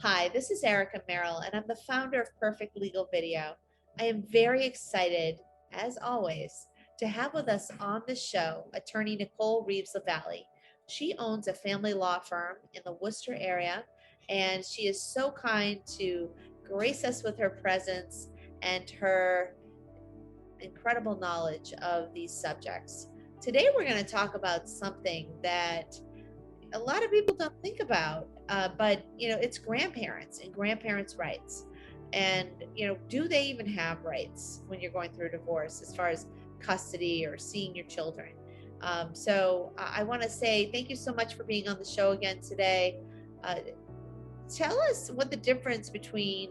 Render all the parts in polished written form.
Hi, this is Erica Merrill, and I'm the founder of Perfect Legal Video. I am very excited, as always, to have with us on the show Attorney Nicole Reeves Lavallee. She owns a family law firm in the Worcester area, and she is so kind to grace us with her presence and her incredible knowledge of these subjects. Today, we're going to talk about something that a lot of people don't think about, but it's grandparents and grandparents' rights. And do they even have rights when you're going through a divorce, as far as custody or seeing your children? So I want to say thank you so much for being on the show again today. Uh, Tell us what the difference between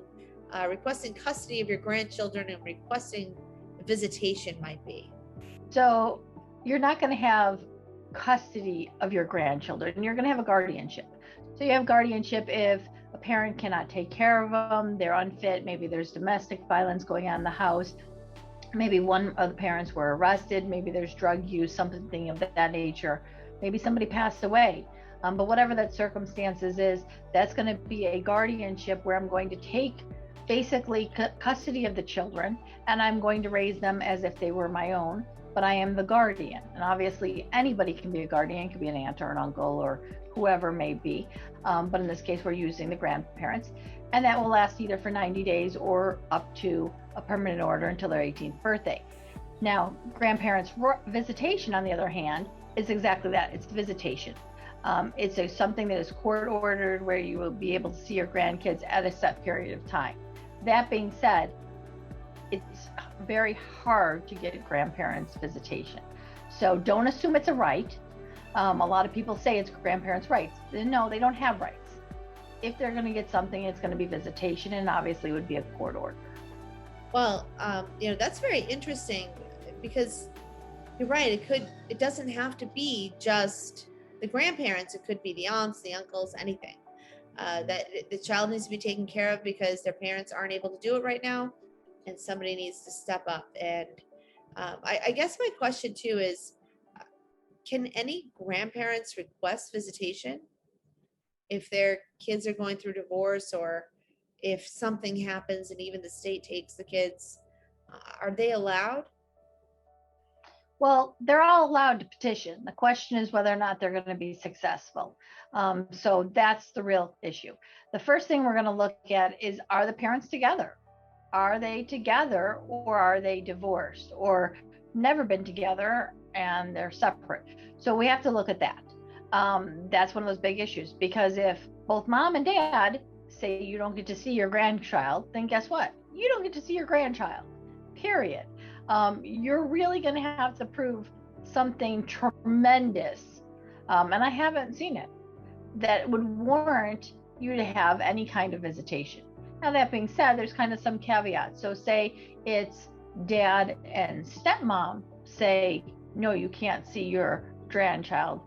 requesting custody of your grandchildren and requesting visitation might be. So you're not going to have custody of your grandchildren. You're going to have a guardianship. So you have guardianship if a parent cannot take care of them, they're unfit, maybe there's domestic violence going on in the house, maybe one of the parents were arrested, maybe there's drug use, something of that nature, maybe somebody passed away. But whatever that circumstances is, that's going to be a guardianship where I'm going to take basically custody of the children, and I'm going to raise them as if they were my own, but I am the guardian. And obviously anybody can be a guardian, could be an aunt or an uncle or whoever may be. But in this case, we're using the grandparents. And that will last either for 90 days or up to a permanent order until their 18th birthday. Now, grandparents' visitation, on the other hand, is exactly that. It's visitation. It's something that is court ordered where you will be able to see your grandkids at a set period of time. That being said, it's very hard to get grandparents' visitation. So don't assume it's a right. A lot of people say it's grandparents' rights. No, they don't have rights. If they're going to get something, it's going to be visitation, and obviously it would be a court order. Well, that's very interesting because you're right. It doesn't have to be just the grandparents. It could be the aunts, the uncles, anything. That the child needs to be taken care of because their parents aren't able to do it right now, and somebody needs to step up. And I guess my question too is, can any grandparents request visitation if their kids are going through divorce, or if something happens and even the state takes the kids? Are they allowed? Well, they're all allowed to petition. The question is whether or not they're going to be successful. So that's the real issue. The first thing we're going to look at is, are the parents together? Are they together, or are they divorced or never been together and they're separate? So we have to look at that. That's one of those big issues, because if both mom and dad say you don't get to see your grandchild, then guess what? You don't get to see your grandchild, period. You're really going to have to prove something tremendous, and I haven't seen it, that would warrant you to have any kind of visitation. Now, that being said, there's kind of some caveats. So say it's dad and stepmom say, no, you can't see your grandchild,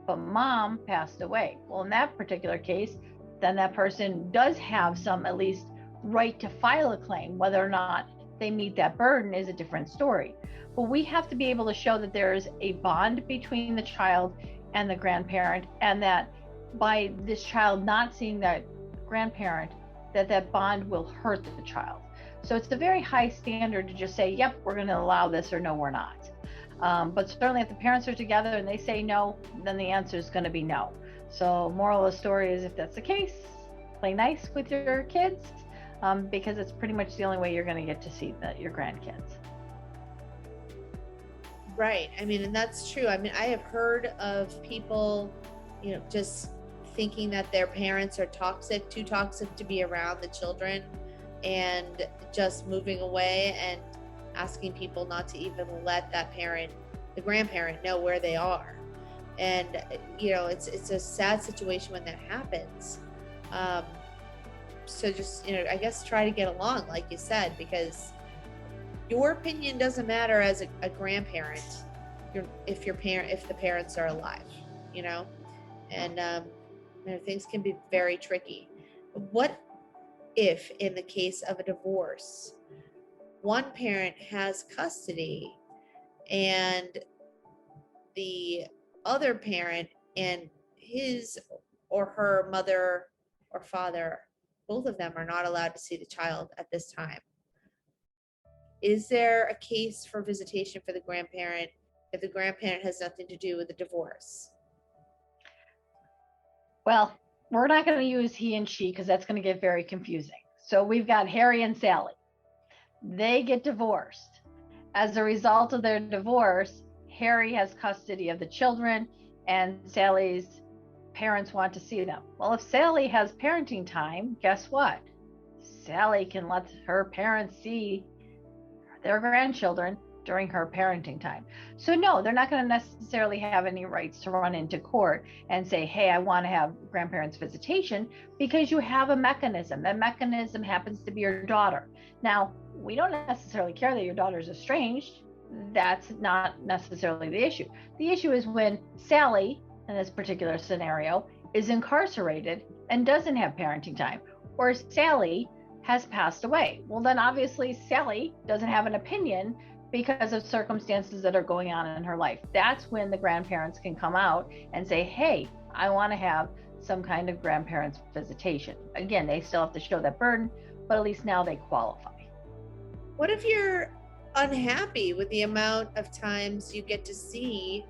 but mom passed away. Well, in that particular case, then that person does have some, at least, right to file a claim. Whether or not they meet that burden is a different story. But we have to be able to show that there is a bond between the child and the grandparent, and that by this child not seeing that grandparent, that bond will hurt the child. So it's a very high standard to just say, yep, we're going to allow this, or no, we're not. But certainly if the parents are together and they say no, then the answer is going to be no. So moral of the story is, if that's the case, play nice with your kids, because it's pretty much the only way you're going to get to see your grandkids. Right. I mean, and that's true. I mean, I have heard of people, just thinking that their parents are toxic, too toxic to be around the children, and just moving away and asking people not to even let that parent, the grandparent, know where they are. And it's a sad situation when that happens. So just I guess try to get along, like you said, because your opinion doesn't matter as a grandparent if the parents are alive, and things can be very tricky. What if, in the case of a divorce, one parent has custody and the other parent and his or her mother or father both of them are not allowed to see the child at this time. Is there a case for visitation for the grandparent if the grandparent has nothing to do with the divorce? Well, we're not going to use he and she because that's going to get very confusing. So we've got Harry and Sally. They get divorced. As a result of their divorce, Harry has custody of the children and Sally's parents want to see them. Well, if Sally has parenting time, guess what? Sally can let her parents see their grandchildren during her parenting time. So no, they're not going to necessarily have any rights to run into court and say, hey, I want to have grandparents visitation, because you have a mechanism. That mechanism happens to be your daughter. Now, we don't necessarily care that your daughter's estranged. That's not necessarily the issue. The issue is when Sally, in this particular scenario, is incarcerated and doesn't have parenting time, or Sally has passed away. Well, then obviously Sally doesn't have an opinion because of circumstances that are going on in her life. That's when the grandparents can come out and say, hey, I want to have some kind of grandparents visitation. Again, they still have to show that burden, but at least now they qualify. What if you're unhappy with the amount of times you get to see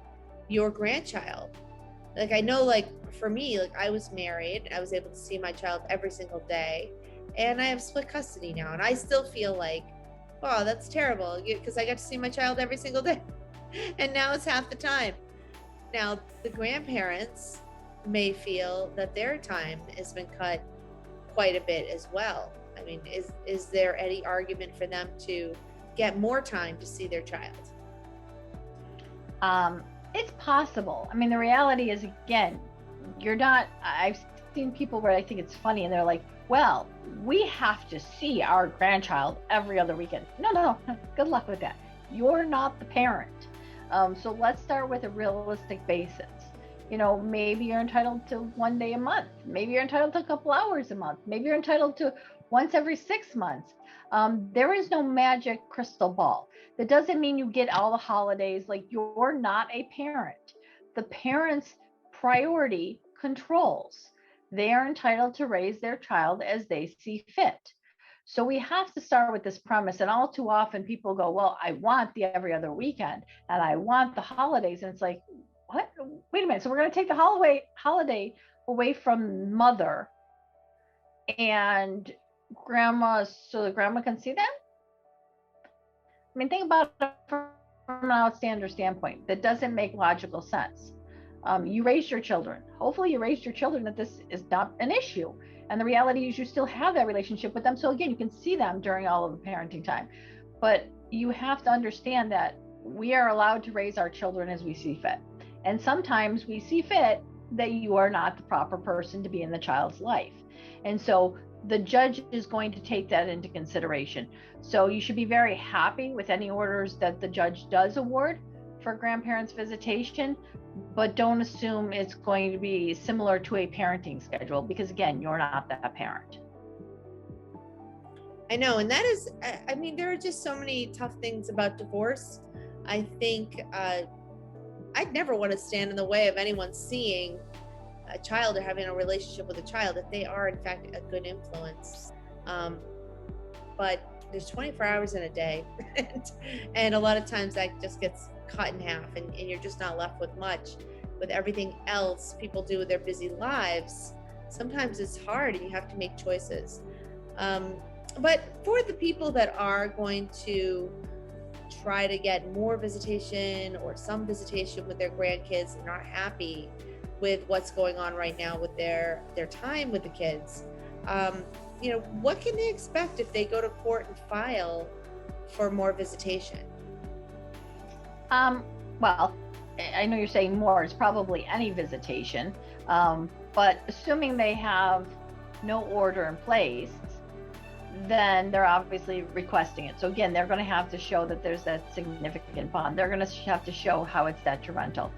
your grandchild? Like, I know, like, for me, like, I was married, I was able to see my child every single day, and I have split custody now, and I still feel like, oh, that's terrible, because I got to see my child every single day, and now it's half the time. Now, the grandparents may feel that their time has been cut quite a bit as well. I mean, is there any argument for them to get more time to see their child? It's possible. I mean, the reality is, again, I've seen people where I think it's funny and they're like, well, we have to see our grandchild every other weekend. No. Good luck with that. You're not the parent. So let's start with a realistic basis. Maybe you're entitled to 1 day a month. Maybe you're entitled to a couple hours a month. Maybe you're entitled to once every 6 months. There is no magic crystal ball. That doesn't mean you get all the holidays. Like, you're not a parent. The parent's priority controls. They are entitled to raise their child as they see fit. So we have to start with this premise. And all too often people go, well, I want the every other weekend and I want the holidays. And it's like, what? Wait a minute. So we're going to take the holiday away from mother and grandma so the grandma can see them? I mean, think about it from an outsider standpoint. That doesn't make logical sense. You raised your children. Hopefully you raised your children that this is not an issue. And the reality is you still have that relationship with them. So again, you can see them during all of the parenting time. But you have to understand that we are allowed to raise our children as we see fit. And sometimes we see fit that you are not the proper person to be in the child's life. And so the judge is going to take that into consideration. So you should be very happy with any orders that the judge does award for grandparents visitation, but don't assume it's going to be similar to a parenting schedule, because again, you're not that parent. I know, and that is, I mean, there are just so many tough things about divorce. I think I'd never want to stand in the way of anyone seeing a child or having a relationship with a child if they are in fact a good influence. But there's 24 hours in a day and a lot of times that just gets cut in half and you're just not left with much. With everything else people do with their busy lives, sometimes it's hard and you have to make choices. But for the people that are going to try to get more visitation or some visitation with their grandkids and aren't happy with what's going on right now with their time with the kids, what can they expect if they go to court and file for more visitation? Well, I know you're saying more, it's probably any visitation, but assuming they have no order in place, then they're obviously requesting it. So again, they're going to have to show that there's that significant bond. They're going to have to show how it's detrimental.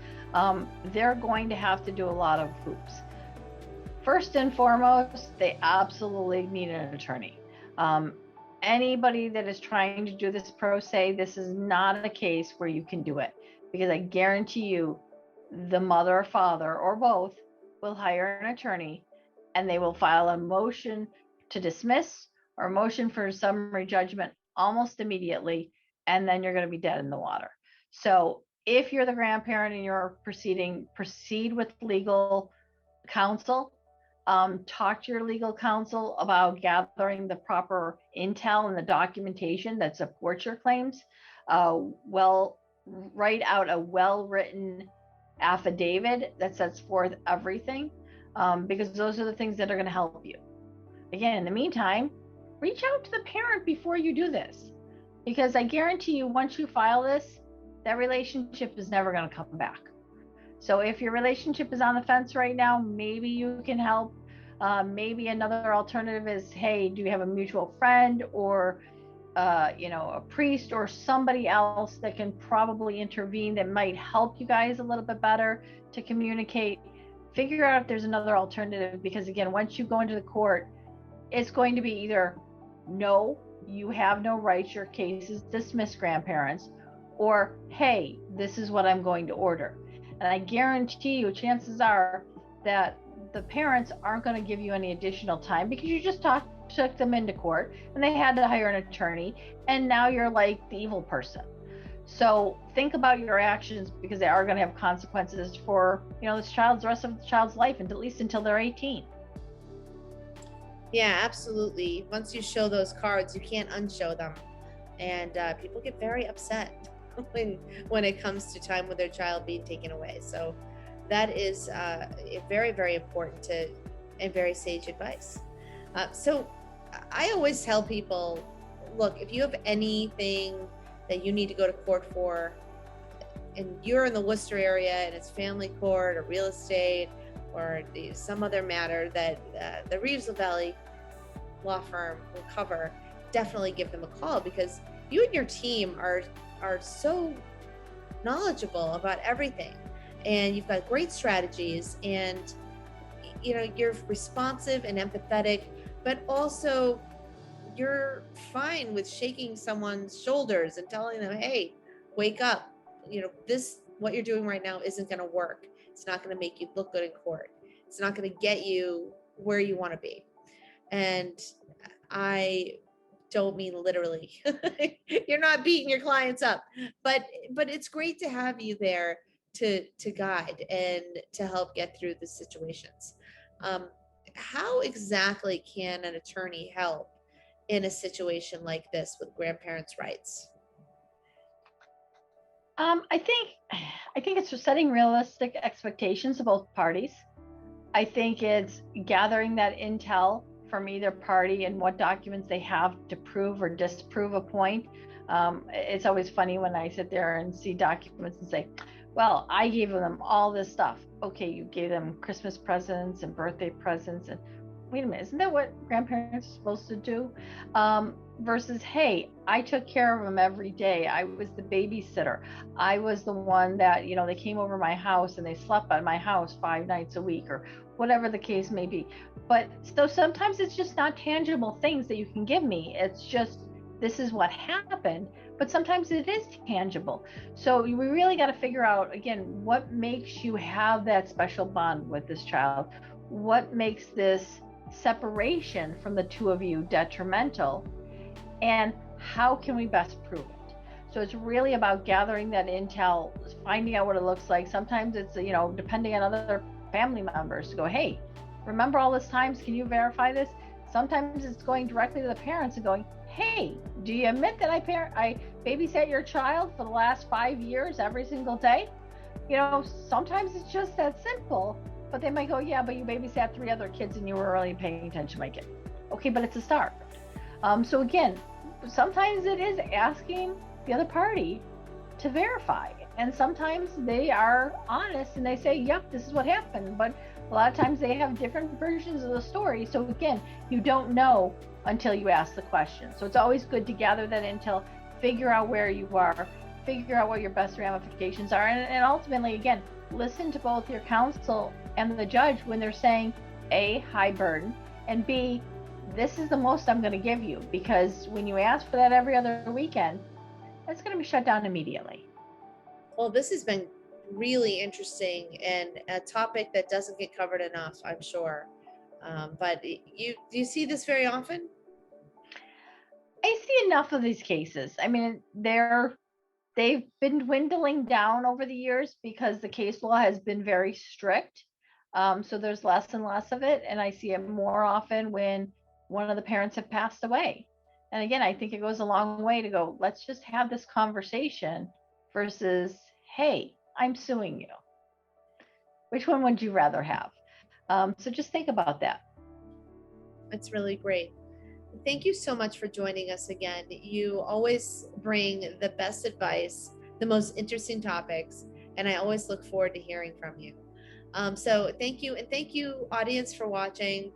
They're going to have to do a lot of hoops. First and foremost, they absolutely need an attorney. Anybody that is trying to do this pro se, this is not a case where you can do it, because I guarantee you the mother or father or both will hire an attorney and they will file a motion to dismiss or motion for summary judgment almost immediately, and then you're going to be dead in the water. So if you're the grandparent and you're proceeding, proceed with legal counsel. Talk to your legal counsel about gathering the proper intel and the documentation that supports your claims. Well, write out a well-written affidavit that sets forth everything, because those are the things that are going to help you. Again, in the meantime, reach out to the parent before you do this, because I guarantee you, once you file this, that relationship is never going to come back. So if your relationship is on the fence right now, maybe you can help. Maybe another alternative is, hey, do you have a mutual friend or a priest or somebody else that can probably intervene that might help you guys a little bit better to communicate? Figure out if there's another alternative, because again, once you go into the court, it's going to be either no, you have no rights, your case is dismissed, grandparents, or hey, this is what I'm going to order. And I guarantee you, chances are that the parents aren't going to give you any additional time, because you just took them into court and they had to hire an attorney, and now you're like the evil person. So think about your actions, because they are going to have consequences for this child's, the rest of the child's life, and at least until they're 18. Yeah, absolutely. Once you show those cards, you can't unshow them, and people get very upset when it comes to time with their child being taken away. So that is very, very important and very sage advice. So I always tell people, look, if you have anything that you need to go to court for, and you're in the Worcester area and it's family court or real estate or some other matter that the Reeves Lavallee law firm will cover, definitely give them a call, because you and your team are so knowledgeable about everything, and you've got great strategies, and you're responsive and empathetic, but also you're fine with shaking someone's shoulders and telling them, hey, wake up, this, what you're doing right now isn't going to work. It's not going to make you look good in court. It's not going to get you where you want to be. And I don't mean literally. You're not beating your clients up, but it's great to have you there to guide and to help get through the situations. How exactly can an attorney help in a situation like this with grandparents' rights? I think it's just setting realistic expectations of both parties. I think it's gathering that intel from either party and what documents they have to prove or disprove a point. It's always funny when I sit there and see documents and say, well, I gave them all this stuff. Okay, you gave them Christmas presents and birthday presents, and wait a minute, isn't that what grandparents are supposed to do? Versus, hey, I took care of them every day. I was the babysitter. I was the one that, they came over my house and they slept at my house 5 nights a week, or whatever the case may be. But so sometimes it's just not tangible things that you can give me. It's just, this is what happened. But sometimes it is tangible. So we really got to figure out, again, what makes you have that special bond with this child? What makes this separation from the two of you detrimental? And how can we best prove it? So it's really about gathering that intel, finding out what it looks like. Sometimes it's, depending on other family members to go, hey, remember all this times, can you verify this? Sometimes it's going directly to the parents and going, hey, do you admit that I babysat your child for the last 5 years every single day? Sometimes it's just that simple, but they might go, yeah, but you babysat 3 other kids and you were really paying attention to my kid. Okay, but it's a start. So again, sometimes it is asking the other party to verify, and sometimes they are honest and they say, yep, this is what happened. But a lot of times they have different versions of the story. So again, you don't know until you ask the question. So it's always good to gather that intel, figure out where you are, figure out what your best ramifications are, and ultimately, again, listen to both your counsel and the judge when they're saying, A, high burden, and B, this is the most I'm going to give you, because when you ask for that every other weekend, that's going to be shut down immediately. Well, this has been really interesting and a topic that doesn't get covered enough, I'm sure. But do you see this very often? I see enough of these cases. I mean, they've been dwindling down over the years because the case law has been very strict. So there's less and less of it, and I see it more often when one of the parents have passed away. And again, I think it goes a long way to go, let's just have this conversation versus, hey, I'm suing you. Which one would you rather have? So just think about that. That's really great. Thank you so much for joining us again. You always bring the best advice, the most interesting topics, and I always look forward to hearing from you. So thank you, and thank you, audience, for watching.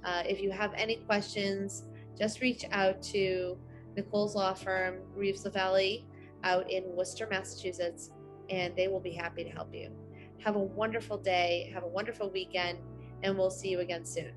If you have any questions, just reach out to Nicole's law firm, Reeves Lavallee, out in Worcester, Massachusetts, and they will be happy to help you. Have a wonderful day, have a wonderful weekend, and we'll see you again soon.